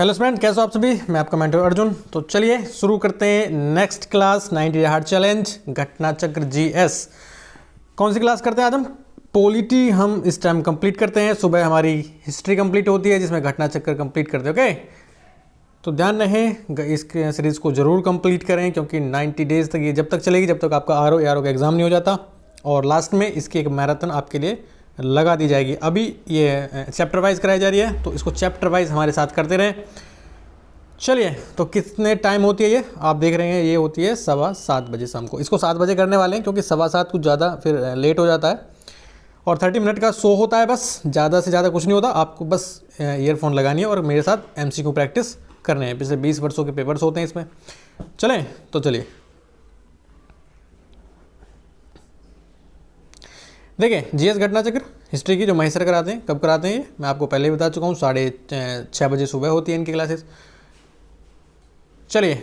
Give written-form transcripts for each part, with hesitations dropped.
Hello student, कैसे हो आप सभी। मैं आपका मेंटर अर्जुन। तो चलिए शुरू करते हैं नेक्स्ट क्लास 90 हार्ड चैलेंज घटना चक्र जीएस। कौन सी क्लास करते हैं आज हम? पॉलिटी हम इस टाइम कंप्लीट करते हैं। सुबह हमारी हिस्ट्री कंप्लीट होती है जिसमें घटना चक्र कंप्लीट करते हैं। ओके, तो ध्यान रहे इस सीरीज़ को ज़रूर कंप्लीट करें क्योंकि 90 डेज़ तक ये जब तक चलेगी जब तक आपका आर ओ का एग्ज़ाम नहीं हो जाता, और लास्ट में इसकी एक मैराथन आपके लिए लगा दी जाएगी। अभी ये चैप्टर वाइज कराई जा रही है तो इसको चैप्टर वाइज हमारे साथ करते रहें। चलिए, तो कितने टाइम होती है ये आप देख रहे हैं, ये होती है 7:15 बजे शाम को। इसको 7 बजे करने वाले हैं क्योंकि 7:15 कुछ ज़्यादा फिर लेट हो जाता है, और 30 मिनट का शो होता है। बस ज़्यादा से ज़्यादा कुछ नहीं होता, आपको बस ईयरफोन लगानी है और मेरे साथ MCQ प्रैक्टिस करने हैं। पिछले 20 वर्षों के पेपर्स होते हैं इसमें। चलें तो चलिए देखिए, जीएस घटना चक्र हिस्ट्री की जो महेश सर कराते हैं, कब कराते हैं ये मैं आपको पहले ही बता चुका हूँ। 6:30 बजे सुबह होती है इनकी क्लासेस। चलिए,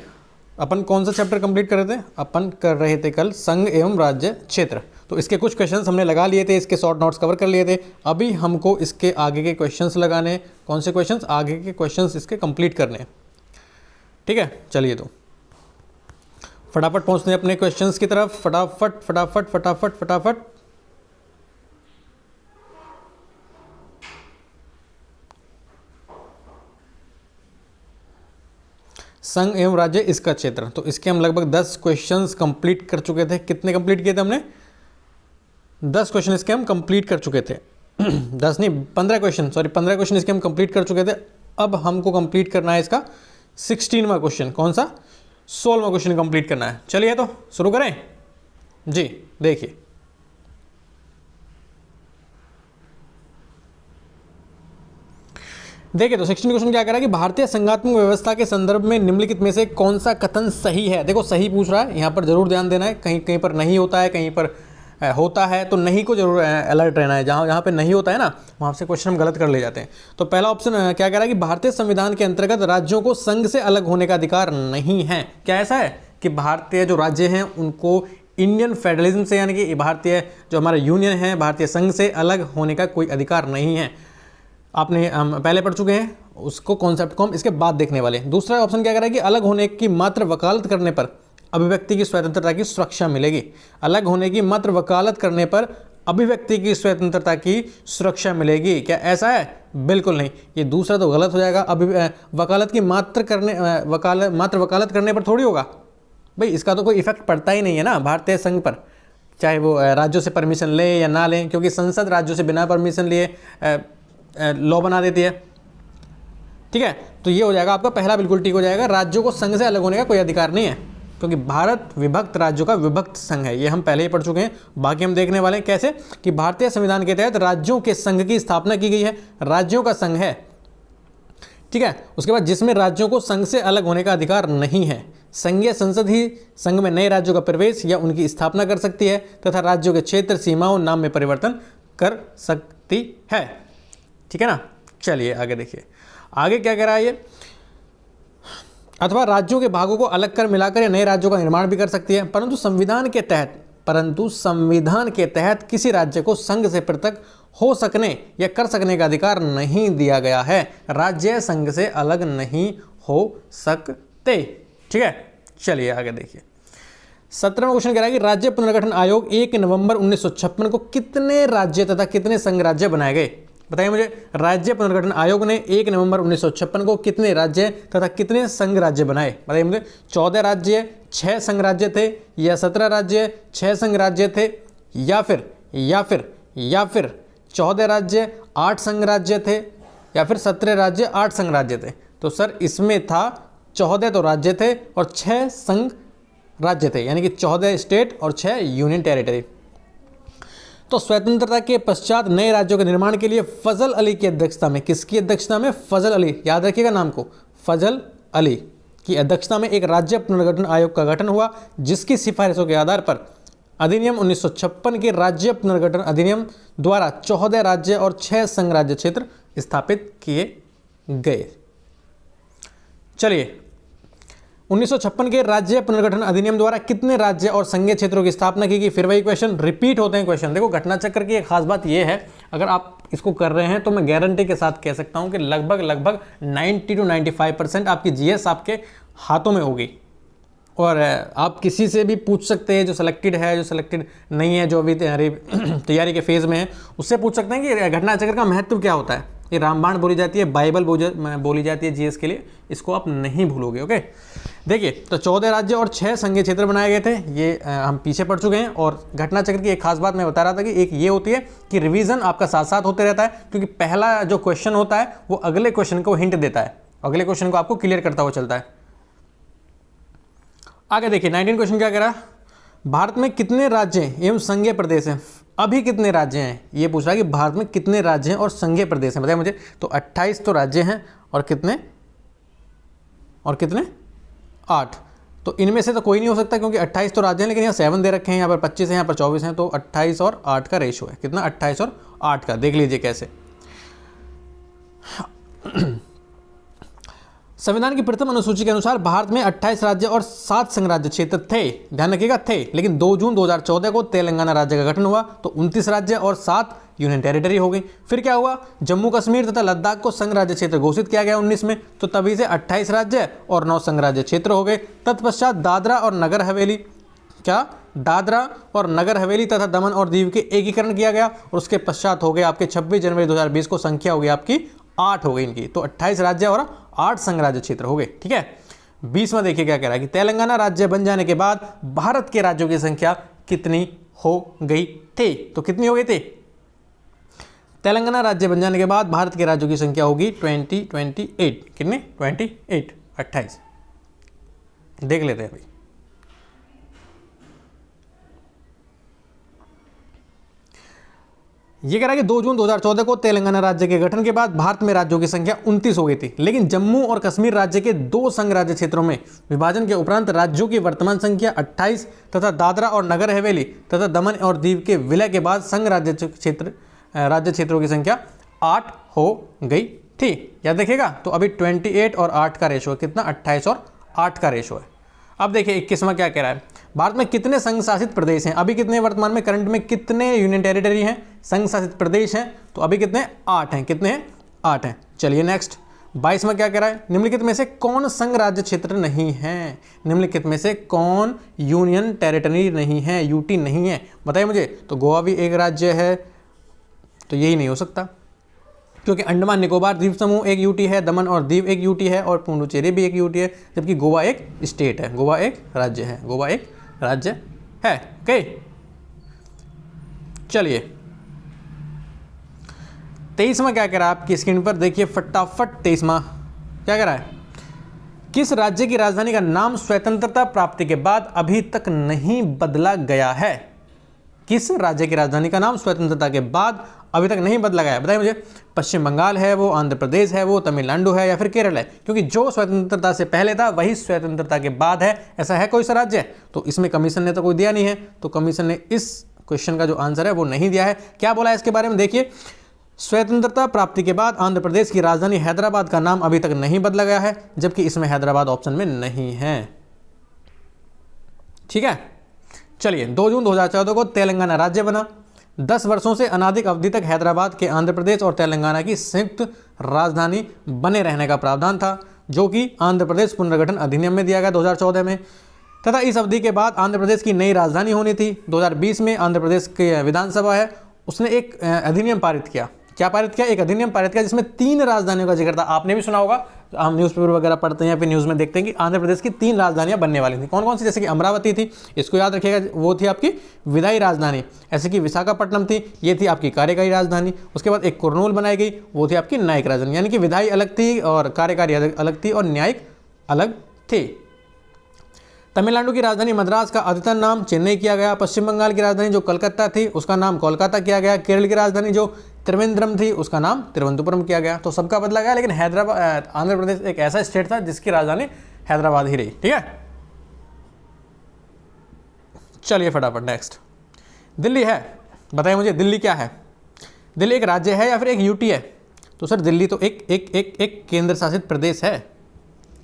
अपन कौन सा चैप्टर कंप्लीट कर रहे थे? अपन कर रहे थे कल संघ एवं राज्य क्षेत्र। तो इसके कुछ क्वेश्चंस हमने लगा लिए थे, इसके शॉर्ट नोट्स कवर कर लिए थे। अभी हमको इसके आगे के क्वेश्चंस लगाने। कौन से क्वेश्चंस? आगे के क्वेश्चंस इसके कंप्लीट करने। ठीक है, चलिए तो फटाफट पहुँचते हैं अपने क्वेश्चंस की तरफ। फटाफट फटाफट फटाफट फटाफट। संघ एवं राज्य इसका क्षेत्र, तो इसके हम लगभग 10 क्वेश्चंस कंप्लीट कर चुके थे। कितने कंप्लीट किए थे हमने? 10 क्वेश्चन इसके हम कंप्लीट कर चुके थे। 10 नहीं, 15 क्वेश्चन, सॉरी 15 क्वेश्चन इसके हम कंप्लीट कर चुके थे। अब हमको कंप्लीट करना है इसका 16वां क्वेश्चन। कौन सा? 16वां क्वेश्चन कंप्लीट करना है। चलिए तो शुरू करें जी। देखिए, तो 16 क्वेश्चन क्या कह रहा है कि भारतीय संघात्मक व्यवस्था के संदर्भ में निम्नलिखित में से कौन सा कथन सही है। देखो, सही पूछ रहा है, यहाँ पर जरूर ध्यान देना है। कहीं कहीं पर नहीं होता है, कहीं पर होता है, तो नहीं को जरूर अलर्ट रहना है। जहाँ पे नहीं होता है ना, वहाँ से क्वेश्चन हम गलत कर ले जाते हैं। तो पहला ऑप्शन क्या कह रहा है कि भारतीय संविधान के अंतर्गत राज्यों को संघ से अलग होने का अधिकार नहीं है। क्या ऐसा है कि भारतीय जो राज्य हैं उनको इंडियन फेडरलिज्म से, यानी कि भारतीय जो हमारा यूनियन है, भारतीय संघ से अलग होने का कोई अधिकार नहीं है। आपने हम पहले पढ़ चुके हैं उसको, कॉन्सेप्ट को हम इसके बाद देखने वाले हैं। दूसरा ऑप्शन क्या कह रहा है कि अलग होने की मात्र वकालत करने पर अभिव्यक्ति की स्वतंत्रता की सुरक्षा मिलेगी। अलग होने की मात्र वकालत करने पर अभिव्यक्ति की स्वतंत्रता की सुरक्षा मिलेगी। क्या ऐसा है? बिल्कुल नहीं, ये दूसरा तो गलत हो जाएगा। वकालत की मात्र वकालत करने पर थोड़ी होगा भाई, इसका तो कोई इफेक्ट पड़ता ही नहीं है ना भारतीय संघ पर, चाहे वो राज्यों से परमिशन ले या ना लें, क्योंकि संसद राज्यों से बिना परमिशन लिए लॉ बना देती है। ठीक है, तो ये हो जाएगा आपका पहला, बिल्कुल ठीक हो जाएगा। राज्यों को संघ से अलग होने का कोई अधिकार नहीं है क्योंकि भारत विभक्त राज्यों का विभक्त संघ है। ये हम पहले ही पढ़ चुके हैं, बाकी हम देखने वाले हैं। कैसे कि भारतीय संविधान के तहत राज्यों के संघ की स्थापना की गई है, राज्यों का संघ है। ठीक है, उसके बाद जिसमें राज्यों को संघ से अलग होने का अधिकार नहीं है। संघीय संसद ही संघ में नए राज्यों का प्रवेश या उनकी स्थापना कर सकती है तथा राज्यों के क्षेत्र, सीमाओं, नाम में परिवर्तन कर सकती है। ठीक है ना। चलिए आगे देखिए, आगे क्या कह रहा है ये? अथवा राज्यों के भागों को अलग कर मिलाकर या नए राज्यों का निर्माण भी कर सकती है, परंतु संविधान के तहत किसी राज्य को संघ से पृथक हो सकने या कर सकने का अधिकार नहीं दिया गया है। राज्य संघ से अलग नहीं हो सकते। ठीक है, चलिए आगे देखिए। 17वां क्वेश्चन कह रहा है कि राज्य पुनर्गठन आयोग 1 नवंबर 1956 को कितने राज्य तथा कितने संघ राज्य बनाए गए? बताइए मुझे, राज्य पुनर्गठन आयोग ने 1 नवंबर 1956 को कितने राज्य तथा कितने संघ राज्य बनाए? बताइए मुझे। 14 राज्य, 6 संघ राज्य थे, या 17 राज्य, 6 संघ राज्य थे, या फिर 14 राज्य, 8 संघ राज्य थे, या फिर 17 राज्य, 8 संघ राज्य थे? तो सर इसमें था 14 तो राज्य थे और 6 संघ राज्य थे, यानी कि 14 स्टेट और 6 यूनियन टेरिटरी। तो स्वतंत्रता के पश्चात नए राज्यों के निर्माण के लिए फजल अली की अध्यक्षता में, किसकी अध्यक्षता में? फजल अली, याद रखिएगा नाम को, फजल अली की अध्यक्षता में एक राज्य पुनर्गठन आयोग का गठन हुआ, जिसकी सिफारिशों के आधार पर अधिनियम 1956 के राज्य पुनर्गठन अधिनियम द्वारा 14 राज्य और 6 संघ राज्य क्षेत्र स्थापित किए गए। चलिए 1956 के राज्य पुनर्गठन अधिनियम द्वारा कितने राज्य और संघीय क्षेत्रों की स्थापना की गई? फिर वही क्वेश्चन, रिपीट होते हैं क्वेश्चन। देखो घटना चक्र की एक खास बात यह है, अगर आप इसको कर रहे हैं तो मैं गारंटी के साथ कह सकता हूं कि लगभग 90 to 95% आपकी जीएस आपके हाथों में होगी। और आप किसी से भी पूछ सकते हैं, जो सिलेक्टेड है, जो सिलेक्टेड नहीं है, जो अभी तैयारी के फेज़ में है, उससे पूछ सकते हैं कि घटना चक्र का महत्व क्या होता है। ये रामबाण बोली जाती है, बाइबल बोली जाती है जीएस के लिए, इसको आप नहीं भूलोगे। ओके, देखिए तो 14 राज्य और 6 संघीय क्षेत्र बनाए गए थे, ये हम पीछे पढ़ चुके हैं। और घटना चक्र की एक खास बात मैं बता रहा था कि एक ये होती है कि रिवीजन आपका साथ साथ होते रहता है, क्योंकि पहला जो क्वेश्चन होता है वो अगले क्वेश्चन को हिंट देता है, अगले क्वेश्चन को आपको क्लियर करता हुआ चलता है। आगे देखिए 19 क्वेश्चन क्या कह रहा है, भारत में कितने राज्य एवं संघीय प्रदेश हैं? अभी कितने राज्य हैं ये पूछ रहा है कि भारत में कितने राज्य हैं और संघीय प्रदेश हैं, बताइए मुझे। तो 28 तो राज्य हैं और कितने 8। तो इनमें से तो कोई नहीं हो सकता, क्योंकि 28 तो राज्य हैं, लेकिन यहाँ 7 दे रखे हैं, यहाँ पर 25 है, यहाँ पर 24 हैं, तो 28 और 8 का रेशो है। कितना? 28 और 8 का। देख लीजिए कैसे। संविधान की प्रथम अनुसूची के अनुसार भारत में 28 राज्य और 7 संघराज्य क्षेत्र थे, ध्यान रखिएगा थे, लेकिन 2 जून 2014 को तेलंगाना राज्य का गठन हुआ तो 29 राज्य और 7 यूनियन टेरिटरी हो गई। फिर क्या हुआ, जम्मू कश्मीर तथा लद्दाख को संघ राज्य क्षेत्र घोषित किया गया 19 में, तो तभी से 28 राज्य और 9 संघ राज्य क्षेत्र हो गए। तत्पश्चात दादरा और नगर हवेली, क्या दादरा और नगर हवेली तथा दमन और दीव के एकीकरण किया गया, और उसके पश्चात हो गए आपके 26 जनवरी 2020 को संख्या हो गई आपकी 8 हो गई इनकी। तो 28 राज्य और 8 संघ राज्य क्षेत्र हो गए, ठीक है। 20 में देखिए क्या कह रहा है कि तेलंगाना राज्य बन जाने के बाद भारत के राज्यों की संख्या कितनी हो गई थी? तो कितनी हो गई थी? तेलंगाना राज्य बन जाने के बाद भारत के राज्यों की संख्या होगी 28। कितने? 28। देख लेते हैं भाई। ये कह रहा है कि 2 जून 2014 को तेलंगाना राज्य के गठन के बाद भारत में राज्यों की संख्या 29 हो गई थी, लेकिन जम्मू और कश्मीर राज्य के 2 संघ राज्य क्षेत्रों में विभाजन के उपरांत राज्यों की वर्तमान संख्या 28 तथा दादरा और नगर हवेली तथा दमन और दीव के विलय के बाद संघ राज्य क्षेत्रों की संख्या 8 हो गई थी। याद देखिएगा, तो अभी 28 और 8 का रेशो है। कितना? 28 और 8 का रेशो है। अब देखिए 21वां क्या कह रहा है, भारत में कितने संघ शासित प्रदेश हैं? अभी कितने वर्तमान में करंट में कितने यूनियन टेरिटरी हैं, संघ शासित प्रदेश हैं? तो अभी कितने? 8 हैं। कितने हैं? 8 हैं। चलिए नेक्स्ट 22वां क्या कह रहा है, निम्नलिखित में से कौन संघ राज्य क्षेत्र नहीं है? निम्नलिखित में से कौन यूनियन टेरिटरी नहीं है, यूटी नहीं है? बताइए मुझे। तो गोवा भी एक राज्य है, तो यही नहीं हो सकता, क्योंकि अंडमान निकोबार द्वीप समूह एक यूटी है, दमन और दीव एक यूटी है, और पुडुचेरी भी एक यूटी है, जबकि गोवा एक स्टेट है, गोवा एक राज्य है, गोवा एक राज्य है। ओके, चलिए 23वां क्या कह रहा है आपकी स्क्रीन पर, देखिए फटाफट। 23वां क्या कह रहा है, किस राज्य की राजधानी का नाम स्वतंत्रता प्राप्ति के बाद अभी तक नहीं बदला गया है? किस राज्य की राजधानी का नाम स्वतंत्रता के बाद अभी तक नहीं बदला गया है? बताइए मुझे। पश्चिम बंगाल है वो, आंध्र प्रदेश है वो, तमिलनाडु है, या फिर केरल है? क्योंकि जो स्वतंत्रता से पहले था वही स्वतंत्रता के बाद है, ऐसा है कोई सा राज्य? तो इसमें कमीशन ने तो कोई दिया नहीं है, तो कमीशन ने इस क्वेश्चन का जो आंसर है वो नहीं दिया है। क्या बोला है इसके बारे में, देखिए स्वतंत्रता प्राप्ति के बाद आंध्र प्रदेश की राजधानी हैदराबाद का नाम अभी तक नहीं बदला गया है, जबकि इसमें हैदराबाद ऑप्शन में नहीं है, ठीक है। चलिए 2 जून 2014 को तेलंगाना राज्य बना। 10 वर्षों से अनाधिक अवधि तक हैदराबाद के आंध्र प्रदेश और तेलंगाना की संयुक्त राजधानी बने रहने का प्रावधान था, जो कि आंध्र प्रदेश पुनर्गठन अधिनियम में दिया गया 2014 में, तथा इस अवधि के बाद आंध्र प्रदेश की नई राजधानी होनी थी। 2020 में आंध्र प्रदेश की विधानसभा है, उसने एक अधिनियम पारित किया। क्या पारित किया? एक अधिनियम पारित किया जिसमें 3 राजधानियों का जिक्र था। आपने भी सुना होगा, हम न्यूज़पेपर वगैरह पढ़ते हैं या फिर न्यूज़ में देखते हैं कि आंध्र प्रदेश की 3 राजधानियां बनने वाली थी। कौन कौन सी? जैसे कि अमरावती थी, इसको याद रखिएगा, वो थी आपकी विधायी राजधानी। ऐसे कि विशाखापट्टनम थी, ये थी आपकी कार्यकारी राजधानी। उसके बाद एक कुर्नूल बनाई गई, वो थी आपकी न्यायिक राजधानी। यानी कि विधायी अलग थी और कार्यकारी अलग थी और न्यायिक अलग थी। तमिलनाडु की राजधानी मद्रास का अद्यतन नाम चेन्नई किया गया। पश्चिम बंगाल की राजधानी जो कलकत्ता थी उसका नाम कोलकाता किया गया। केरल की राजधानी जो त्रिवेंद्रम थी उसका नाम तिरुवनंतपुरम किया गया। तो सबका बदला गया, लेकिन हैदराबाद आंध्र प्रदेश एक ऐसा स्टेट था जिसकी राजधानी हैदराबाद ही रही, ठीक है। चलिए फटाफट नेक्स्ट, दिल्ली है। बताइए मुझे दिल्ली क्या है? दिल्ली एक राज्य है या फिर एक यूटी है? तो सर दिल्ली तो एक केंद्र शासित प्रदेश है,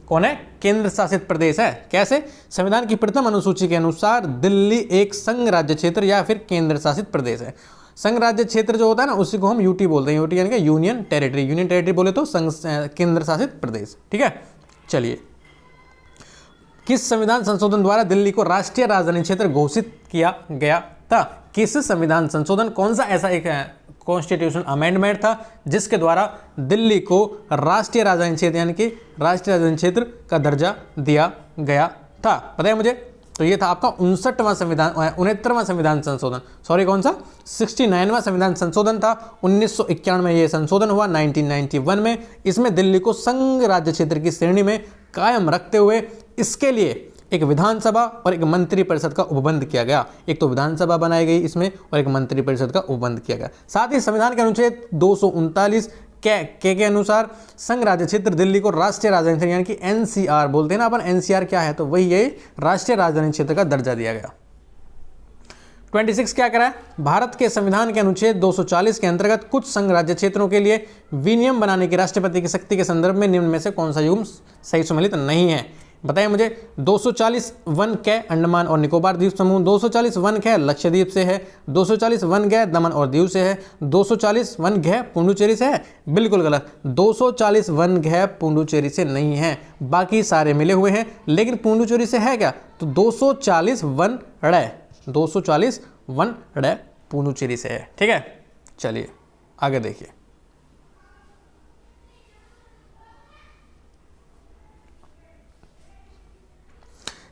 कौन है? केंद्र शासित प्रदेश है। कैसे? संविधान की प्रथम अनुसूची के अनुसार दिल्ली एक संघ राज्य क्षेत्र या फिर केंद्र शासित प्रदेश है। संघ राज्य क्षेत्र जो होता है ना, उसी को हम यूटी बोलते हैं। यूटी यानी कि यूनियन टेरिटरी। यूनियन टेरिटरी बोले तो संघ, केंद्र शासित प्रदेश। ठीक है, चलिए। किस संविधान संशोधन द्वारा दिल्ली को राष्ट्रीय राजधानी क्षेत्र घोषित किया गया था? किस संविधान संशोधन, कौन सा ऐसा एक कॉन्स्टिट्यूशन अमेंडमेंट था जिसके द्वारा दिल्ली को राष्ट्रीय राजधानी क्षेत्र यानी कि राष्ट्रीय राजधानी क्षेत्र का दर्जा दिया गया था? पता है मुझे? तो ये था आपका 69वां संविधान, 69वां संविधान संशोधन। सॉरी, कौन सा? 69वां संविधान संशोधन था। 1991 में ये संशोधन हुआ, 1991 में। इसमें दिल्ली को संघ राज्य क्षेत्र की श्रेणी में कायम रखते हुए इसके लिए एक विधानसभा और एक मंत्री परिषद का उपबंध किया गया। एक तो विधानसभा बनाई गई इसमें और एक मंत्री परिषद का उपबंध किया गया। साथ ही संविधान के अनुच्छेद 239 के अनुसार संघ राज्य क्षेत्र दिल्ली को राष्ट्रीय राजधानी क्षेत्र यानी कि एनसीआर बोलते हैं ना अपन, एनसीआर क्या है? तो वही ये राष्ट्रीय राजधानी क्षेत्र का दर्जा दिया गया। 26 क्या करा है? भारत के संविधान के अनुच्छेद 240 के अंतर्गत कुछ संघ राज्य क्षेत्रों के लिए विनियम बनाने की राष्ट्रपति की शक्ति के संदर्भ में निम्न में से कौन सा युग्म सही सम्मिलित नहीं है? बताइए मुझे। 240 वन कै अंडमान और निकोबार द्वीप समूह, 240 वन कै लक्षद्वीप से है, 240 वन कै दमन और दीव से है, 240 वन कै पुडुचेरी से है। बिल्कुल गलत। 240 वन कै पुडुचेरी से नहीं है, बाकी सारे मिले हुए हैं। लेकिन पुडुचेरी से है क्या? तो 240 वन ड़ै, 240 वन ड़ै पुडुचेरी से है। ठीक है, चलिए आगे देखिए।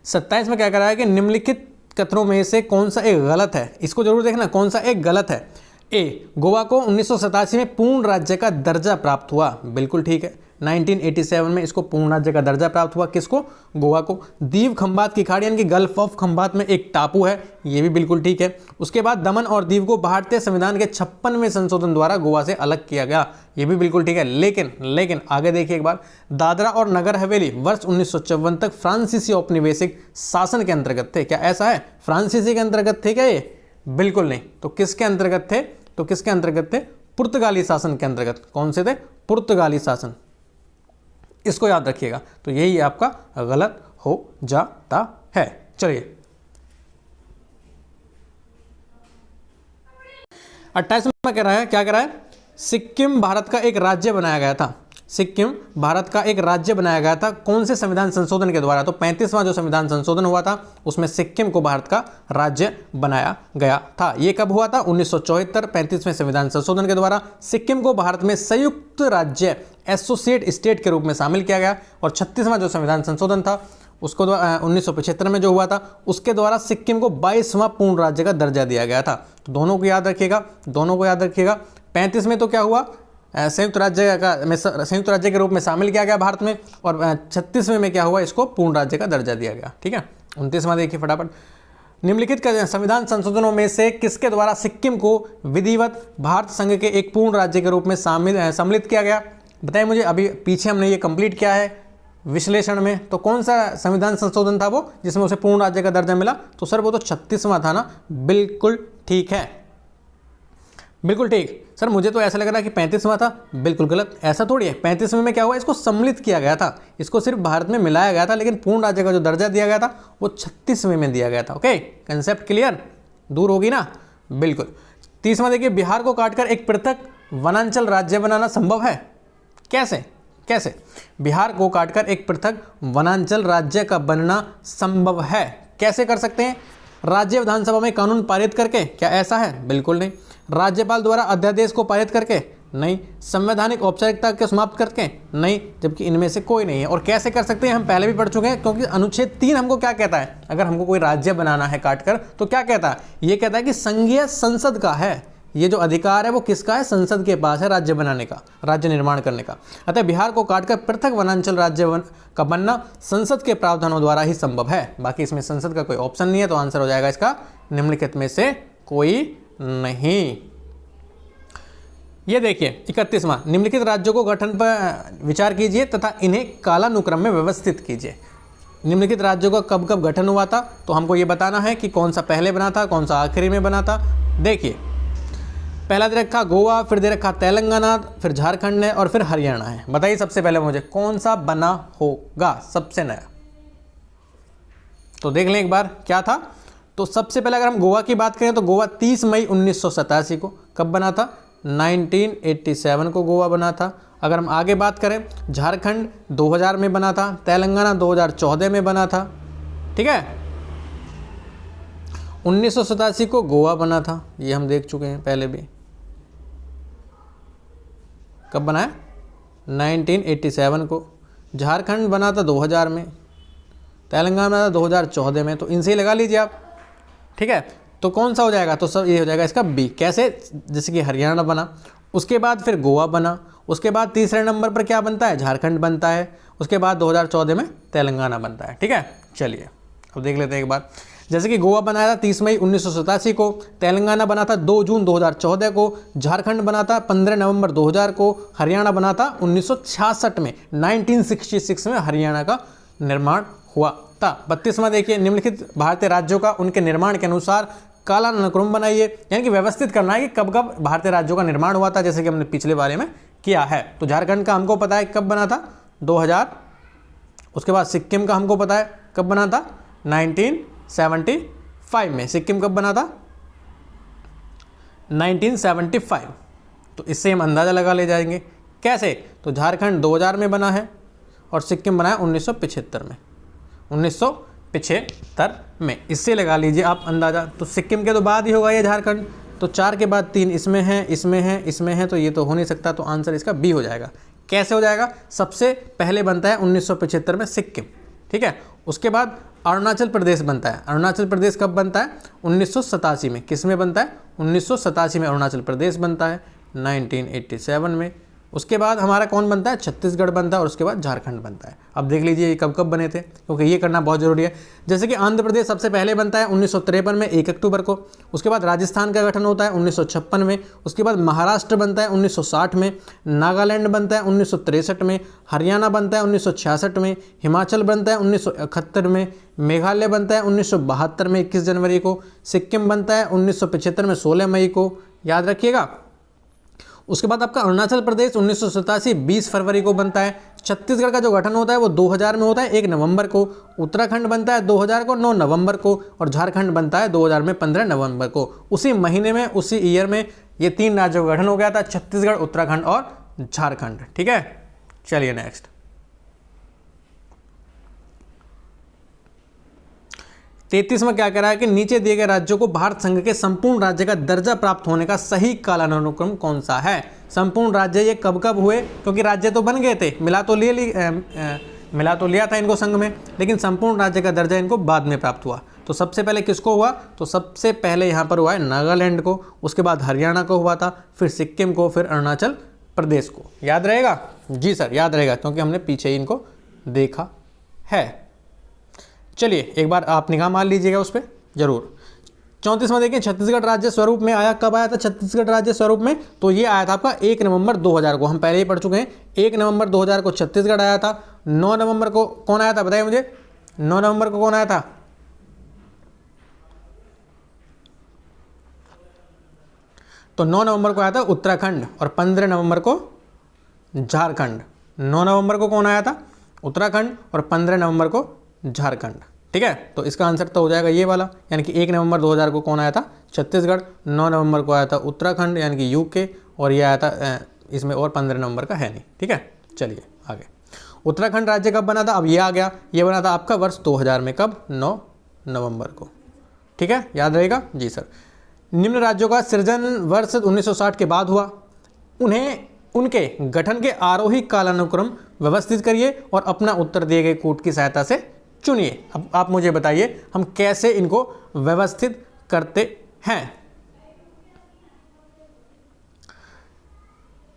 27 में क्या करा है कि निम्नलिखित कथनों में से कौन सा एक गलत है? इसको जरूर देखना, कौन सा एक गलत है। ए, गोवा को 1987 में पूर्ण राज्य का दर्जा प्राप्त हुआ। बिल्कुल ठीक है। 1987 में इसको पूर्ण राज्य का दर्जा प्राप्त हुआ। किसको? गोवा को। दीव खंबात की खाड़ी यानी कि गल्फ ऑफ खंबात में एक टापू है, ये भी बिल्कुल ठीक है। उसके बाद दमन और दीव को भारतीय संविधान के 56वें संशोधन द्वारा गोवा से अलग किया गया, ये भी बिल्कुल ठीक है। लेकिन आगे देखिए एक बार, दादरा और नगर हवेली वर्ष 1954 तक फ्रांसीसी औपनिवेशिक शासन के अंतर्गत थे। क्या ऐसा है? फ्रांसीसी के अंतर्गत थे क्या ये? बिल्कुल नहीं। तो किसके अंतर्गत थे? तो किसके अंतर्गत थे? पुर्तगाली शासन के अंतर्गत। कौन से थे? पुर्तगाली शासन। इसको याद रखिएगा। तो यही आपका गलत हो जाता है। चलिए 28 में कह रहा है, क्या कह रहा है? सिक्किम भारत का एक राज्य बनाया गया था। सिक्किम भारत का एक राज्य बनाया गया था कौन से संविधान संशोधन के द्वारा? तो 35वां जो संविधान संशोधन हुआ था उसमें सिक्किम को भारत का राज्य बनाया गया था। ये कब हुआ था? 1974 35वें संविधान संशोधन के द्वारा सिक्किम को भारत में संयुक्त राज्य एसोसिएट स्टेट के रूप में शामिल किया गया। और 36वां जो संविधान संशोधन था उसको 1975 में जो हुआ था उसके द्वारा सिक्किम को 22वां पूर्ण राज्य का दर्जा दिया गया था। तो दोनों को याद रखिएगा, दोनों को याद रखिएगा। 35 में तो क्या हुआ? संयुक्त राज्य के रूप में शामिल किया गया भारत में। और 36वें में क्या हुआ? इसको पूर्ण राज्य का दर्जा दिया गया। ठीक है, 29वां देखिए फटाफट। निम्नलिखित संविधान संशोधनों में से किसके द्वारा सिक्किम को विधिवत भारत संघ के एक पूर्ण राज्य के रूप में सम्मिलित किया गया? बताइए मुझे। अभी पीछे हमने ये कंप्लीट किया है विश्लेषण में, तो कौन सा संविधान संशोधन था वो जिसमें उसे पूर्ण राज्य का दर्जा मिला? तो सर वो तो 36वां था ना। बिल्कुल ठीक है, बिल्कुल ठीक। सर मुझे तो ऐसा लग रहा है कि 35वां था। बिल्कुल गलत, ऐसा थोड़ी है। 35वें में क्या हुआ? इसको सम्मिलित किया गया था, इसको सिर्फ भारत में मिलाया गया था, लेकिन पूर्ण राज्य का जो दर्जा दिया गया था वो 36वें में दिया गया था। Okay, concept clear? दूर होगी ना? बिल्कुल। 30वां देखिए, बिहार को काटकर एक पृथक वनांचल राज्य बनाना संभव है? कैसे? कैसे? बिहार को काटकर एक पृथक वनांचल राज्य का बनना संभव है। कैसे कर सकते हैं? राज्य विधानसभा में कानून पारित करके। क्या ऐसा है? बिल्कुल नहीं। राज्यपाल द्वारा अध्यादेश को पारित करके? नहीं। संवैधानिक औपचारिकता को समाप्त करके? नहीं, जबकि इनमें से कोई नहीं है। और कैसे कर सकते हैं हम पहले भी पढ़ चुके हैं, क्योंकि अनुच्छेद 3 हमको क्या कहता है? अगर हमको कोई राज्य बनाना है काटकर तो क्या कहता है? ये कहता है कि संघीय संसद का है ये जो अधिकार है वो किसका है? संसद के पास है राज्य बनाने का, राज्य निर्माण करने का। अतः बिहार को काटकर पृथक वनांचल राज्य का बनना संसद के प्रावधानों द्वारा ही संभव है। बाकी इसमें संसद का कोई ऑप्शन नहीं है, तो आंसर हो जाएगा इसका निम्नलिखित में से कोई नहीं। ये देखिए 31वां, निम्नलिखित राज्यों को गठन पर विचार कीजिए तथा इन्हें कालानुक्रम में व्यवस्थित कीजिए। निम्नलिखित राज्यों का कब कब गठन हुआ था? तो हमको ये बताना है कि कौन सा पहले बना था, कौन सा आखिरी में बना था। देखिए पहला दे रखा गोवा, फिर दे रखा तेलंगाना, फिर झारखंड है और फिर हरियाणा है। बताइए सबसे पहले मुझे कौन सा बना होगा सबसे नया। तो देख लें एक बार क्या था। तो सबसे पहले अगर हम गोवा की बात करें तो गोवा 30 मई 1987 को कब बना था? 1987 को गोवा बना था। अगर हम आगे बात करें, झारखंड 2000 में बना था, तेलंगाना 2014 में बना था। ठीक है, 1987 को गोवा बना था, ये हम देख चुके हैं पहले भी। कब बना है? 1987 को। झारखंड बना था 2000 में, तेलंगाना बना था 2014 में। तो इनसे ही लगा लीजिए आप। ठीक है, तो कौन सा हो जाएगा? तो सब ये हो जाएगा इसका बी। कैसे? जैसे कि हरियाणा बना, उसके बाद फिर गोवा बना, उसके बाद तीसरे नंबर पर क्या बनता है? झारखंड बनता है, उसके बाद 2014 में तेलंगाना बनता है। ठीक है, चलिए अब देख लेते हैं एक बार। जैसे कि गोवा बनाया था 30 मई 1987 को, तेलंगाना बना था 2 जून 2014 को, झारखंड बना था 15 नवंबर 2000 को, हरियाणा बना था 1966 में। 1966 में हरियाणा का निर्माण हुआ था। 32वां देखिए, निम्नलिखित भारतीय राज्यों का उनके निर्माण के अनुसार कालानुक्रम बनाइए, यानी कि व्यवस्थित करना है कि कब कब भारतीय राज्यों का निर्माण हुआ था, जैसे कि हमने पिछले बारे में किया है। तो झारखंड का हमको पता है कब बना था? 2000। उसके बाद सिक्किम का हमको पता है कब बना था? 1975 में। सिक्किम कब बना था? 1975। तो इससे हम अंदाज़ा लगा ले जाएंगे। कैसे? तो झारखंड 2000 में बना है और सिक्किम बना है 1975 में। 1975 में, इससे लगा लीजिए आप अंदाज़ा। तो सिक्किम के तो बाद ही होगा ये झारखंड। तो 4 के बाद 3 इसमें है, इसमें है, इसमें है, तो ये तो हो नहीं सकता। तो आंसर इसका बी हो जाएगा। कैसे हो जाएगा? सबसे पहले बनता है 1975 में सिक्किम। ठीक है, उसके बाद अरुणाचल प्रदेश बनता है। अरुणाचल प्रदेश कब बनता है? 1987 में। किस में बनता है? 1987 में अरुणाचल प्रदेश बनता है, 1987 में। उसके बाद हमारा कौन बनता है? छत्तीसगढ़ बनता है और उसके बाद झारखंड बनता है। अब देख लीजिए ये कब कब बने थे, क्योंकि ये करना बहुत ज़रूरी है। जैसे कि आंध्र प्रदेश सबसे पहले बनता है 1953 में 1 अक्टूबर को। उसके बाद राजस्थान का गठन होता है 1956 में। उसके बाद महाराष्ट्र बनता है 1960 में, नागालैंड बनता है 1963 में, हरियाणा बनता है 1966 में, हिमाचल बनता है 1971 में, मेघालय बनता है 1972 में 21 जनवरी को, सिक्किम बनता है 1975 में 16 मई को, याद रखिएगा। उसके बाद आपका अरुणाचल प्रदेश 1987 20 फरवरी को बनता है। छत्तीसगढ़ का जो गठन होता है वो 2000 में होता है 1 नवंबर को। उत्तराखंड बनता है 2000 को 9 नवंबर को और झारखंड बनता है 2000 में 15 नवंबर को। उसी महीने में, उसी ईयर में ये 3 राज्यों का गठन हो गया था, छत्तीसगढ़, उत्तराखंड और झारखंड। ठीक है, चलिए नेक्स्ट। 33 में क्या कह रहा है कि नीचे दिए गए राज्यों को भारत संघ के संपूर्ण राज्य का दर्जा प्राप्त होने का सही कालानुक्रम कौन सा है? संपूर्ण राज्य ये कब कब हुए? क्योंकि राज्य तो बन गए थे, मिला तो लिया था इनको संघ में, लेकिन संपूर्ण राज्य का दर्जा इनको बाद में प्राप्त हुआ। तो सबसे पहले किसको हुआ? तो सबसे पहले यहाँ पर हुआ है नागालैंड को, उसके बाद हरियाणा को हुआ था, फिर सिक्किम को, फिर अरुणाचल प्रदेश को। याद रहेगा? जी सर, याद रहेगा, क्योंकि हमने पीछे ही इनको देखा है। चलिए एक बार आप निगाह मार लीजिएगा उस पर जरूर। 34वां देखिए, छत्तीसगढ़ राज्य स्वरूप में आया। कब आया था छत्तीसगढ़ राज्य स्वरूप में? तो ये आया था आपका 1 नवंबर 2000 को। हम पहले ही पढ़ चुके हैं, 1 नवंबर 2000 को छत्तीसगढ़ आया था। 9 नवंबर को कौन आया था? बताइए मुझे, 9 नवंबर को कौन आया था? तो 9 नवंबर को आया था उत्तराखंड और 15 नवंबर को झारखंड। 9 नवंबर को कौन आया था? उत्तराखंड और 15 नवंबर को झारखंड। ठीक है, तो इसका आंसर तो हो जाएगा ये वाला, यानी कि 1 नवंबर 2000 को कौन आया था? छत्तीसगढ़। 9 नवंबर को आया था उत्तराखंड यानी कि यूके, और ये आया था इसमें, और 15 नवंबर का है नहीं। ठीक है, चलिए आगे। उत्तराखंड राज्य कब बना था? अब ये आ गया, ये बना था आपका वर्ष 2000 में। कब? 9 नवंबर को। ठीक है, याद रहेगा? जी सर। निम्न राज्यों का सृजन वर्ष 1960 के बाद हुआ। उन्हें उनके गठन के आरोही कालानुक्रम व्यवस्थित करिए और अपना उत्तर दिए गए कूट की सहायता से चुनिए। अब आप मुझे बताइए हम कैसे इनको व्यवस्थित करते हैं।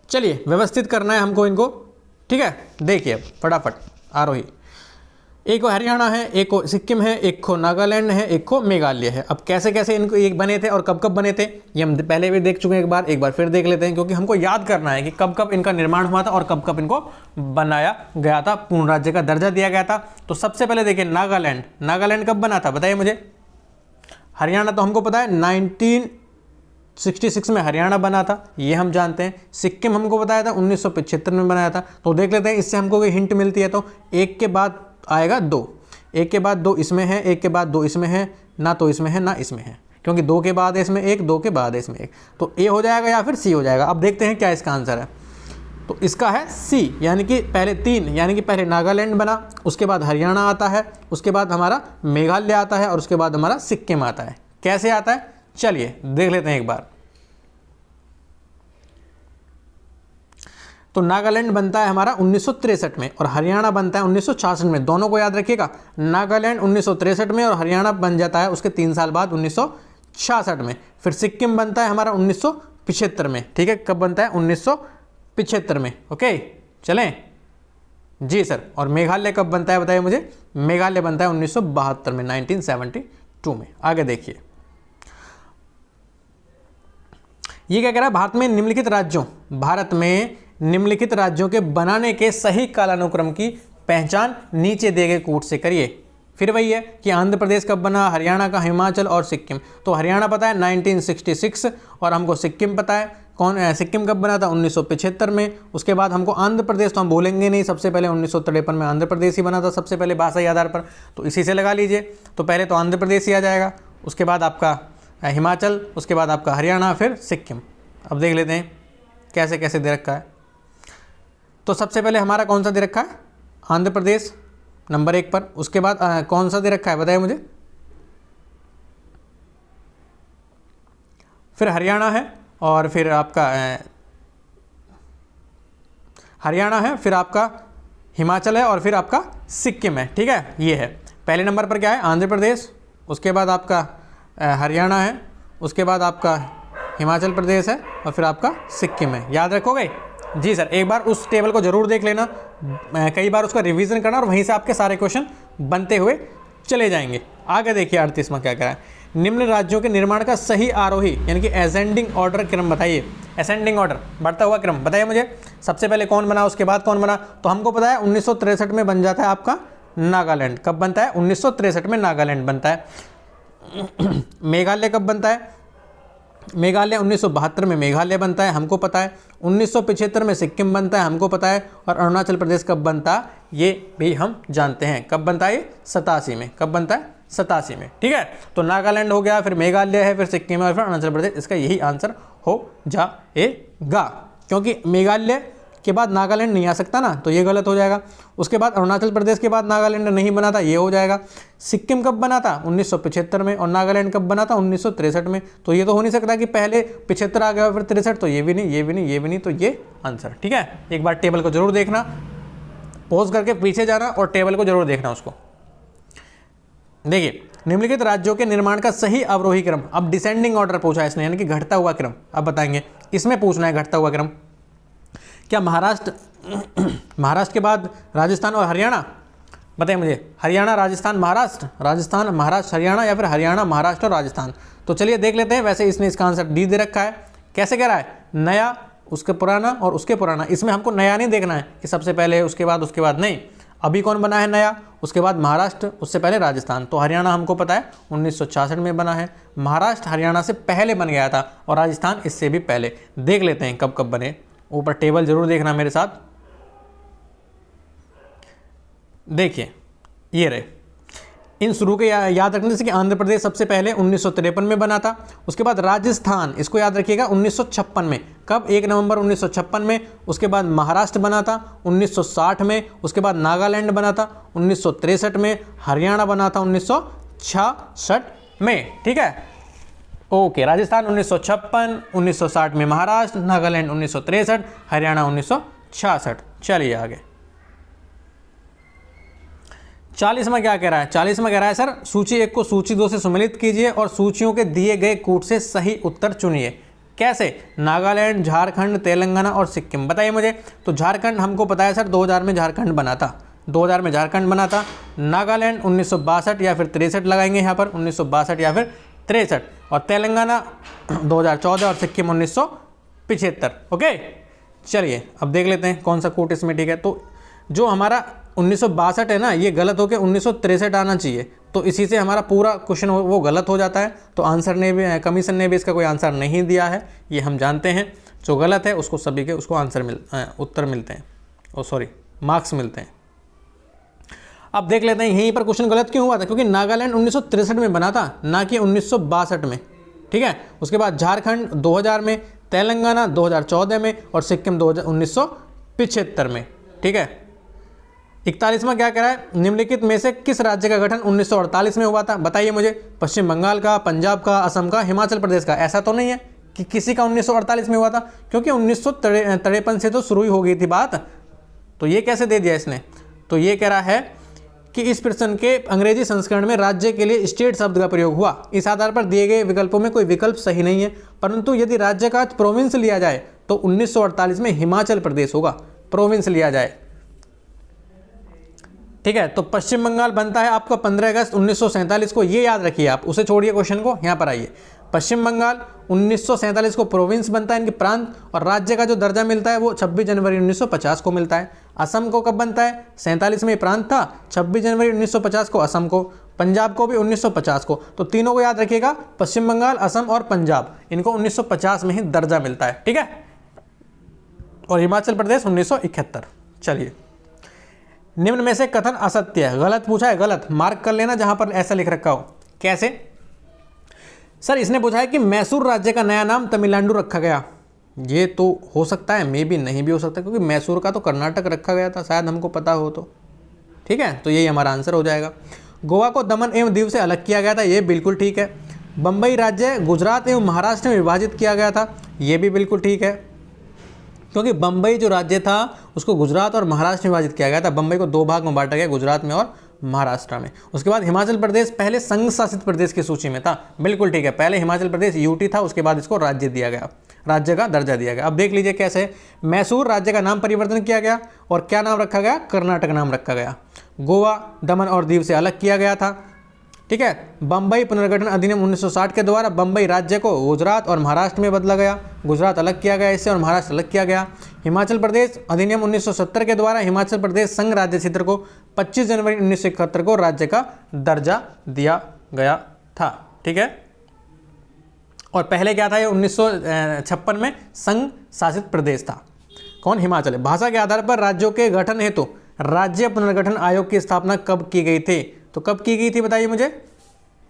चलिए व्यवस्थित करना है हमको इनको। ठीक है, देखिए फटाफट आरोही। एक को हरियाणा है, एक को सिक्किम है, एक को नागालैंड है, एक को मेघालय है। अब कैसे कैसे इनको एक बने थे और कब कब बने थे ये हम पहले भी देख चुके हैं, एक बार फिर देख लेते हैं, क्योंकि हमको याद करना है कि कब कब इनका निर्माण हुआ था और कब कब इनको बनाया गया था, पूर्ण राज्य का दर्जा दिया गया था। तो सबसे पहले देखिए नागालैंड कब बना था? बताइए मुझे। हरियाणा तो हमको पता है 1966 में हरियाणा बना था, ये हम जानते हैं। सिक्किम हमको बताया था 1975 में बनाया था। तो देख लेते हैं इससे हमको कोई हिंट मिलती है तो। एक के बाद आएगा दो, एक के बाद दो इसमें है, एक के बाद दो इसमें है, ना तो इसमें है ना इसमें है, क्योंकि दो के बाद है इसमें एक, दो के बाद है इसमें एक, तो ए हो जाएगा या फिर सी हो जाएगा। अब देखते हैं क्या इसका आंसर है। तो इसका है सी, यानी कि पहले तीन, यानी कि पहले नागालैंड बना, उसके बाद हरियाणा आता है, उसके बाद हमारा मेघालय आता है और उसके बाद हमारा सिक्किम आता है। कैसे आता है चलिए देख लेते हैं एक बार। तो नागालैंड बनता है हमारा 1963 में और हरियाणा बनता है 1966 में। दोनों को याद रखिएगा, नागालैंड 1963 में और हरियाणा बन जाता है उसके 3 साल बाद 1966 में। फिर सिक्किम बनता है हमारा 1975 में। ठीक है, कब बनता है 1975 में। ओके चलें जी सर। और मेघालय कब बनता है बताइए मुझे। मेघालय बनता है 1972 में, 1972 में। आगे देखिए ये क्या कह रहा है, भारत में निम्नलिखित राज्यों के बनाने के सही कालानुक्रम की पहचान नीचे दिए गए कूट से करिए। फिर वही है कि आंध्र प्रदेश कब बना, हरियाणा का, हिमाचल और सिक्किम। तो हरियाणा पता है 1966 और हमको सिक्किम पता है। सिक्किम कब बना था 1975 में। उसके बाद हमको आंध्र प्रदेश तो हम बोलेंगे नहीं, सबसे पहले 1953 में आंध्र प्रदेश ही बना था सबसे पहले भाषाई आधार पर, तो इसी से लगा लीजिए। तो पहले तो आंध्र प्रदेश ही आ जाएगा, उसके बाद आपका हिमाचल, उसके बाद आपका हरियाणा, फिर सिक्किम। अब देख लेते हैं कैसे कैसे दे रखा है। तो सबसे पहले हमारा कौन सा दे रखा है, आंध्र प्रदेश नंबर 1 पर। उसके बाद कौन सा दे रखा है बताइए मुझे। फिर हरियाणा है और फिर आपका हरियाणा है, फिर आपका हिमाचल है और फिर आपका सिक्किम है। ठीक है, ये है पहले नंबर पर क्या है, आंध्र प्रदेश, उसके बाद आपका हरियाणा है, उसके बाद आपका हिमाचल प्रदेश है और फिर आपका सिक्किम है। याद रखोगे जी सर। एक बार उस टेबल को जरूर देख लेना, कई बार उसका रिवीजन करना और वहीं से आपके सारे क्वेश्चन बनते हुए चले जाएंगे। आगे देखिए 38वां क्या कह रहा है, निम्न राज्यों के निर्माण का सही आरोही यानी कि असेंडिंग ऑर्डर क्रम बताइए। असेंडिंग ऑर्डर, बढ़ता हुआ क्रम बताइए मुझे। सबसे पहले कौन बना, उसके बाद कौन बना। तो हमको पता है 1963 में बन जाता है आपका नागालैंड। कब बनता है 1963 में नागालैंड बनता है। मेघालय कब बनता है, मेघालय 1972 में मेघालय बनता है, हमको पता है। 1975 में सिक्किम बनता है, हमको पता है। और अरुणाचल प्रदेश कब बनता है ये भी हम जानते हैं। कब बनता है ये 87 में। कब बनता है 87 में। ठीक है, तो नागालैंड हो गया, फिर मेघालय है, फिर सिक्किम है और फिर अरुणाचल प्रदेश। इसका यही आंसर हो जाएगा, क्योंकि मेघालय के बाद नागालैंड नहीं आ सकता ना, तो ये गलत हो जाएगा। उसके बाद अरुणाचल प्रदेश के बाद नागालैंड नहीं बना था, ये हो जाएगा। सिक्किम कब बना था 1975 में और नागालैंड कब बना था 1963 में। तो ये तो हो नहीं सकता कि पहले 75 आ गया फिर 63, तो ये भी नहीं, ये भी नहीं, ये भी नहीं, तो ये आंसर। ठीक है, एक बार टेबल को जरूर देखना, पॉज करके पीछे जाना और टेबल को जरूर देखना उसको। देखिए निम्नलिखित राज्यों के निर्माण का सही अवरोही क्रम। अब डिसेंडिंग ऑर्डर पूछा है इसने, यानी कि घटता हुआ क्रम। अब बताएंगे इसमें पूछना है घटता हुआ क्रम। क्या महाराष्ट्र के बाद राजस्थान और हरियाणा, बताइए मुझे। हरियाणा राजस्थान महाराष्ट्र, राजस्थान महाराष्ट्र हरियाणा, या फिर हरियाणा महाराष्ट्र और राजस्थान। तो चलिए देख लेते हैं। वैसे इसने इसका आंसर डी दे रखा है। कैसे कह रहा है, नया, उसके पुराना और उसके पुराना। इसमें हमको नया नहीं देखना है कि सबसे पहले उसके बाद नहीं। अभी कौन बना है नया, उसके बाद महाराष्ट्र, उससे पहले राजस्थान। तो हरियाणा हमको पता है 1966 में बना है। महाराष्ट्र हरियाणा से पहले बन गया था और राजस्थान इससे भी पहले। देख लेते हैं कब कब बने। ऊपर टेबल जरूर देखना मेरे साथ। देखिए ये रहे, इन शुरू के याद रखने से कि आंध्र प्रदेश सबसे पहले 1953 में बना था। उसके बाद राजस्थान, इसको याद रखिएगा 1956 में। कब, 1 नवंबर 1956 में। उसके बाद महाराष्ट्र बना था 1960 में। उसके बाद नागालैंड बना था 1963 में। हरियाणा बना था 1966 में। ठीक है, ओके। राजस्थान 1956, 1960 में महाराष्ट्र, नागालैंड 1963, हरियाणा 1966। चलिए आगे 40 में क्या कह रहा है। 40 में कह रहा है सर, सूची 1 को सूची 2 से सम्मिलित कीजिए और सूचियों के दिए गए कूट से सही उत्तर चुनिए। कैसे, नागालैंड, झारखंड, तेलंगाना और सिक्किम। बताइए मुझे। तो झारखंड हमको पता है सर 2000 में झारखंड बना था, 2000 में झारखंड बना था। नागालैंड 1962 या फिर 63 लगाएंगे यहाँ पर, 1962 या फिर 63। और तेलंगाना 2014 और सिक्किम 1975। ओके चलिए अब देख लेते हैं कौन सा कूट इसमें ठीक है। तो जो हमारा 1962 है ना, ये गलत होकर 1963 आना चाहिए। तो इसी से हमारा पूरा क्वेश्चन वो गलत हो जाता है। तो आंसर ने भी, कमीशन ने भी इसका कोई आंसर नहीं दिया है, ये हम जानते हैं। जो गलत है उसको सभी के उसको उत्तर मिलते हैं, सॉरी मार्क्स मिलते हैं। अब देख लेते हैं यहीं पर क्वेश्चन गलत क्यों हुआ था, क्योंकि नागालैंड 1963 में बना था, ना कि 1962 में। ठीक है, उसके बाद झारखंड 2000 में, तेलंगाना 2014 में और सिक्किम 1975 में। ठीक है, 41वां क्या कह रहा है, निम्नलिखित में से किस राज्य का गठन 1948 में हुआ था? बताइए मुझे। पश्चिम बंगाल का, पंजाब का, असम का, हिमाचल प्रदेश का? ऐसा तो नहीं है कि किसी का 1948 में हुआ था, क्योंकि 1953 से तो शुरू ही हो गई थी बात। तो ये कैसे दे दिया इसने? तो ये कह रहा है कि इस प्रश्न के अंग्रेजी संस्करण में राज्य के लिए स्टेट शब्द का प्रयोग हुआ। इस आधार पर दिए गए विकल्पों में कोई विकल्प सही नहीं है, परंतु यदि राज्य का प्रोविंस लिया जाए तो 1948 में हिमाचल प्रदेश होगा, प्रोविंस लिया जाए। ठीक है, तो पश्चिम बंगाल बनता है आपका 15 अगस्त 1947 को, ये याद रखिए आप, उसे छोड़िए क्वेश्चन को, यहाँ पर आइए। पश्चिम बंगाल 1947 को प्रोविंस बनता है, इनके प्रांत, और राज्य का जो दर्जा मिलता है वो 26 जनवरी 1950 को मिलता है। असम को कब बनता है? 47 में प्रांत था, 26 जनवरी 1950 को असम को, पंजाब को भी 1950 को। तो तीनों को याद रखिएगा, पश्चिम बंगाल, असम और पंजाब, इनको 1950 में ही दर्जा मिलता है। ठीक है, और हिमाचल प्रदेश 1971। चलिए, निम्न में से कथन असत्य है। गलत पूछा है, गलत मार्क कर लेना जहां पर ऐसा लिख रखा हो। कैसे? सर इसने पूछा है कि मैसूर राज्य का नया नाम तमिलनाडु रखा गया। ये तो हो सकता है, मे भी नहीं भी हो सकता, क्योंकि मैसूर का तो कर्नाटक रखा गया था, शायद हमको पता हो तो। ठीक है, तो यही हमारा आंसर हो जाएगा। गोवा को दमन एवं दीव से अलग किया गया था, ये बिल्कुल ठीक है। बम्बई राज्य गुजरात एवं महाराष्ट्र में विभाजित किया गया था, ये भी बिल्कुल ठीक है, क्योंकि बम्बई जो राज्य था उसको गुजरात और महाराष्ट्र में विभाजित किया गया था। बम्बई को दो भाग में बांटा गया, गुजरात में और महाराष्ट्र में। उसके बाद हिमाचल प्रदेश पहले संघ शासित प्रदेश की सूची में था, बिल्कुल ठीक है। पहले हिमाचल प्रदेश यूटी था, उसके बाद इसको राज्य दिया गया, राज्य का दर्जा दिया गया। अब देख लीजिए कैसे मैसूर राज्य का नाम परिवर्तन किया गया और क्या नाम रखा गया? कर्नाटक नाम रखा गया। गोवा दमन और दीव से अलग किया गया था। ठीक है, बम्बई पुनर्गठन अधिनियम 1960 के द्वारा बम्बई राज्य को गुजरात और महाराष्ट्र में बदला गया, गुजरात अलग किया गया इससे और महाराष्ट्र अलग किया गया। हिमाचल प्रदेश अधिनियम 1970 के द्वारा हिमाचल प्रदेश संघ राज्य क्षेत्र को 25 जनवरी 1971 को राज्य का दर्जा दिया गया था। ठीक है, और पहले क्या था? ये 1956 में संघ शासित प्रदेश था। कौन? हिमाचल है। भाषा के आधार पर राज्यों के गठन हेतु राज्य पुनर्गठन आयोग की स्थापना कब की गई थी? तो कब की गई थी बताइए मुझे,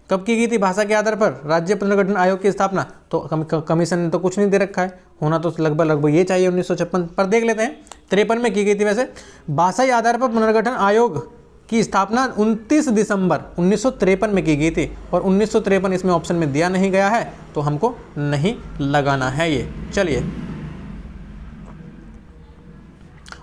कब की गई थी भाषा के आधार पर राज्य पुनर्गठन आयोग की स्थापना? तो कमीशन ने तो कुछ नहीं दे रखा है, होना तो लगभग ये चाहिए 1956 पर। देख लेते हैं, 53 में की गई थी। वैसे भाषाई आधार पर पुनर्गठन आयोग की स्थापना 29 दिसंबर 1953 में की गई थी, और 1953 इसमें ऑप्शन में दिया नहीं गया है, तो हमको नहीं लगाना है ये। चलिए,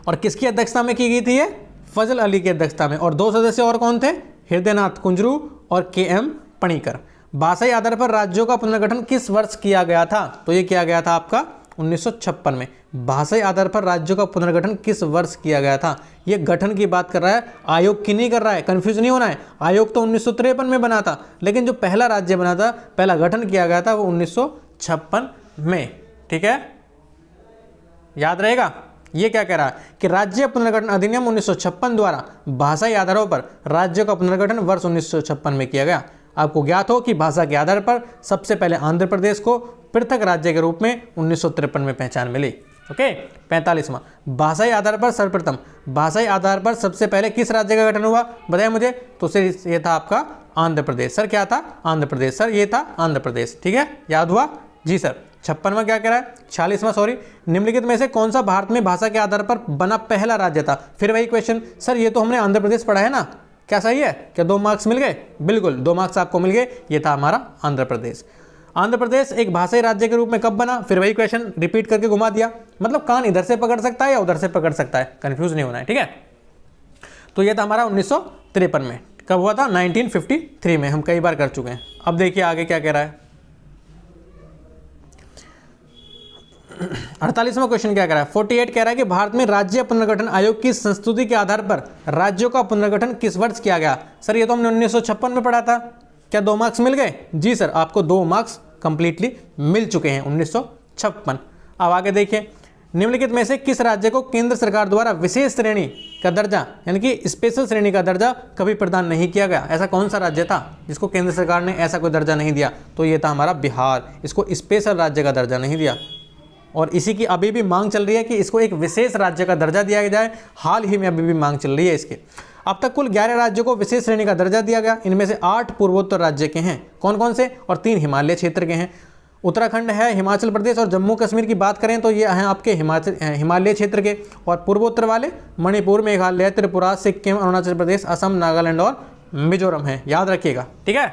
और किसकी अध्यक्षता में की गई थी ये? फजल अली की अध्यक्षता में। और दो सदस्य और कौन थे? हृदयनाथ कुंजरू और के.एम. पणिकर। भाषाई आधार पर राज्यों का पुनर्गठन किस वर्ष किया गया था? तो ये किया गया था आपका 1956 में। भाषाई आधार पर राज्यों का पुनर्गठन किस वर्ष किया गया था? ये गठन की बात कर रहा है, आयोग की नहीं कर रहा है, कंफ्यूज नहीं होना है। आयोग तो 1953 में बना था, लेकिन जो पहला राज्य बना था, पहला गठन किया गया था, वो 1956 में। ठीक है, याद रहेगा। ये क्या कह रहा है कि राज्य पुनर्गठन अधिनियम 1956 द्वारा भाषाई आधारों पर राज्यों का पुनर्गठन वर्ष 1956 में किया गया। आपको ज्ञात हो कि भाषा के आधार पर सबसे पहले आंध्र प्रदेश को पृथक राज्य के रूप में 1953 में पहचान मिली। ओके, 45वां भाषाई आधार पर सर्वप्रथम भाषाई आधार पर सबसे पहले किस राज्य का गठन हुआ? बताया मुझे। तो सर ये था आपका आंध्र प्रदेश। सर क्या था? आंध्र प्रदेश। सर ये था आंध्र प्रदेश। ठीक है, याद हुआ जी सर। 56वां क्या कह रहा है? 46वां सॉरी, निम्नलिखित में से कौन सा भारत में भाषा के आधार पर बना पहला राज्य था? फिर वही क्वेश्चन, सर ये तो हमने आंध्र प्रदेश पढ़ा है ना, क्या सही है? क्या 2 मार्क्स मिल गए? बिल्कुल 2 मार्क्स आपको मिल गए। ये था हमारा आंध्र प्रदेश। आंध्र प्रदेश एक भाषाई राज्य के रूप में कब बना? फिर वही क्वेश्चन रिपीट करके घुमा दिया, मतलब कान इधर से पकड़ सकता है या उधर से पकड़ सकता है, कंफ्यूज नहीं होना है। ठीक है, तो ये था हमारा 1953 में। कब हुआ था? 1953 में। हम कई बार कर चुके हैं। अब देखिए आगे क्या कह रहा है। 48वां क्वेश्चन क्या कह रहा है? 48 कह रहा है कि भारत में राज्य पुनर्गठन आयोग की संस्तुति के आधार पर राज्यों का पुनर्गठन किस वर्ष किया गया? सर ये तो हमने 1956 में पढ़ा था। क्या 2 मार्क्स मिल गए? जी सर, आपको 2 मार्क्स कंप्लीटली मिल चुके हैं, 1956। अब आगे देखिए, निम्नलिखित में से किस राज्य को केंद्र सरकार द्वारा विशेष श्रेणी का दर्जा यानी कि स्पेशल श्रेणी का दर्जा कभी प्रदान नहीं किया गया? ऐसा कौन सा राज्य था जिसको केंद्र सरकार ने ऐसा कोई दर्जा नहीं दिया? तो ये था हमारा बिहार, इसको स्पेशल राज्य का दर्जा नहीं दिया। और इसी की अभी भी मांग चल रही है कि इसको एक विशेष राज्य का दर्जा दिया जाए, हाल ही में अभी भी मांग चल रही है इसके। अब तक कुल 11 राज्यों को विशेष श्रेणी का दर्जा दिया गया। इनमें से 8 पूर्वोत्तर राज्य के हैं, कौन कौन से, और 3 हिमालय क्षेत्र के हैं। उत्तराखंड है, हिमाचल प्रदेश और जम्मू कश्मीर की बात करें तो ये हैं आपके हिमालय क्षेत्र के, और पूर्वोत्तर वाले मणिपुर, मेघालय, त्रिपुरा, सिक्किम, अरुणाचल प्रदेश, असम, नागालैंड और मिजोरम है। याद रखिएगा, ठीक है।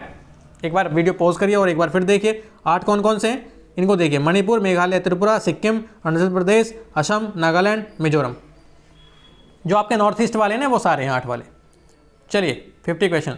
एक बार वीडियो पॉज करिए और एक बार फिर देखिए 8 कौन कौन से हैं इनको देखिए, मणिपुर, मेघालय, त्रिपुरा, सिक्किम, अरुणाचल प्रदेश, असम, नागालैंड, मिजोरम। जो आपके नॉर्थ ईस्ट वाले हैं वो सारे हैं 8 वाले। चलिए 50 क्वेश्चन।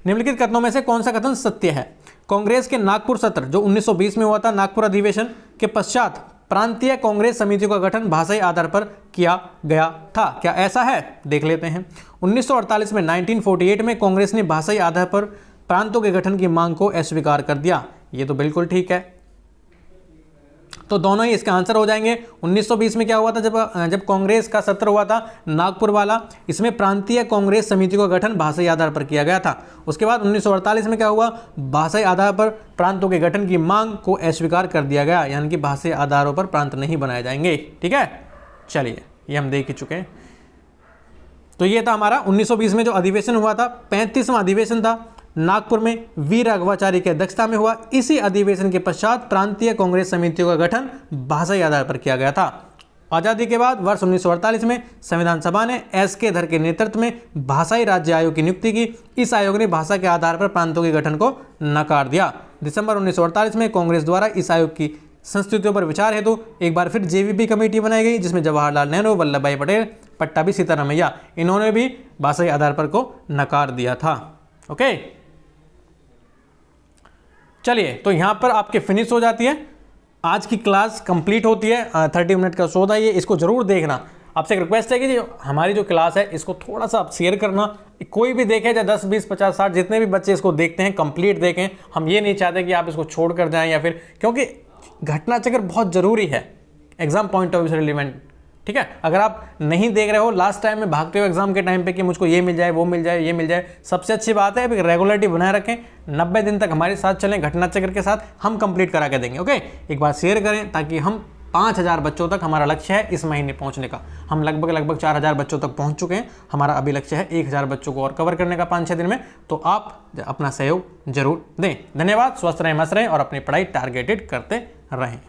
निम्नलिखित कथनों में से कौन सा कथन सत्य है? कांग्रेस के नागपुर सत्र जो 1920 में हुआ था, नागपुर अधिवेशन के पश्चात प्रांतीय कांग्रेस समितियों का गठन भाषाई आधार पर किया गया था, क्या ऐसा है? देख लेते हैं। 1948 में 1948 में कांग्रेस ने भाषाई आधार पर प्रांतों के गठन की मांग को अस्वीकार कर दिया। ये तो बिल्कुल ठीक है, तो दोनों ही इसका आंसर हो जाएंगे। 1920 में क्या हुआ था, जब कांग्रेस का सत्र हुआ था नागपुर वाला, इसमें प्रांतीय कांग्रेस समिति का गठन भाषाई आधार पर किया गया था। उसके बाद 1948 में क्या हुआ, भाषाई आधार पर प्रांतों के गठन की मांग को अस्वीकार कर दिया गया, यानी कि भाषाई आधारों पर प्रांत नहीं बनाए जाएंगे। ठीक है, चलिए ये हम देख ही चुके हैं। तो ये था हमारा 1920 में जो अधिवेशन हुआ था, 35वां अधिवेशन था, नागपुर में वी राघवाचारी की अध्यक्षता में हुआ। इसी अधिवेशन के पश्चात प्रांतीय कांग्रेस समितियों का गठन भाषाई आधार पर किया गया था। आज़ादी के बाद वर्ष 1948 में संविधान सभा ने एस.के. धर के नेतृत्व में भाषाई राज्य आयोग की नियुक्ति की। इस आयोग ने भाषा के आधार पर प्रांतों के गठन को नकार दिया। दिसंबर 1948 में कांग्रेस द्वारा इस आयोग की संस्तुतियों पर विचार हेतु एक बार फिर जेवीपी कमेटी बनाई गई, जिसमें जवाहरलाल नेहरू, वल्लभ भाई पटेल, पट्टाभी सीतारामैया, इन्होंने भी भाषाई आधार पर को नकार दिया था। ओके, चलिए तो यहां पर आपके फिनिश हो जाती है, आज की क्लास कंप्लीट होती है। 30 मिनट का शो था ये, इसको जरूर देखना। आपसे एक रिक्वेस्ट है कि हमारी जो क्लास है इसको थोड़ा सा आप शेयर करना, कोई भी देखे, चाहे 10, 20, 50, 60 जितने भी बच्चे इसको देखते हैं कंप्लीट देखें। हम ये नहीं चाहते कि आप इसको छोड़ कर जाएं, या फिर, क्योंकि घटना चक्र बहुत ज़रूरी है एग्जाम पॉइंट ऑफ व्यू से रिलेवेंट। ठीक है, अगर आप नहीं देख रहे हो लास्ट टाइम में भागते हो एग्जाम के टाइम पे कि मुझको ये मिल जाए, वो मिल जाए, ये मिल जाए, सबसे अच्छी बात है रेगुलरिटी बनाए रखें। 90 दिन तक हमारे साथ चलें, घटना चक्र के साथ हम कंप्लीट करा के देंगे। ओके, एक बार शेयर करें ताकि हम 5000 बच्चों तक, हमारा लक्ष्य है इस महीने पहुंचने का। हम लगभग 4000 बच्चों तक पहुंच चुके हैं। हमारा अभी लक्ष्य है 1000 बच्चों को और कवर करने का 5-6 दिन में। तो आप अपना सहयोग जरूर दें। धन्यवाद, स्वस्थ रहें, मस्त रहें और अपनी पढ़ाई टारगेटेड करते रहें।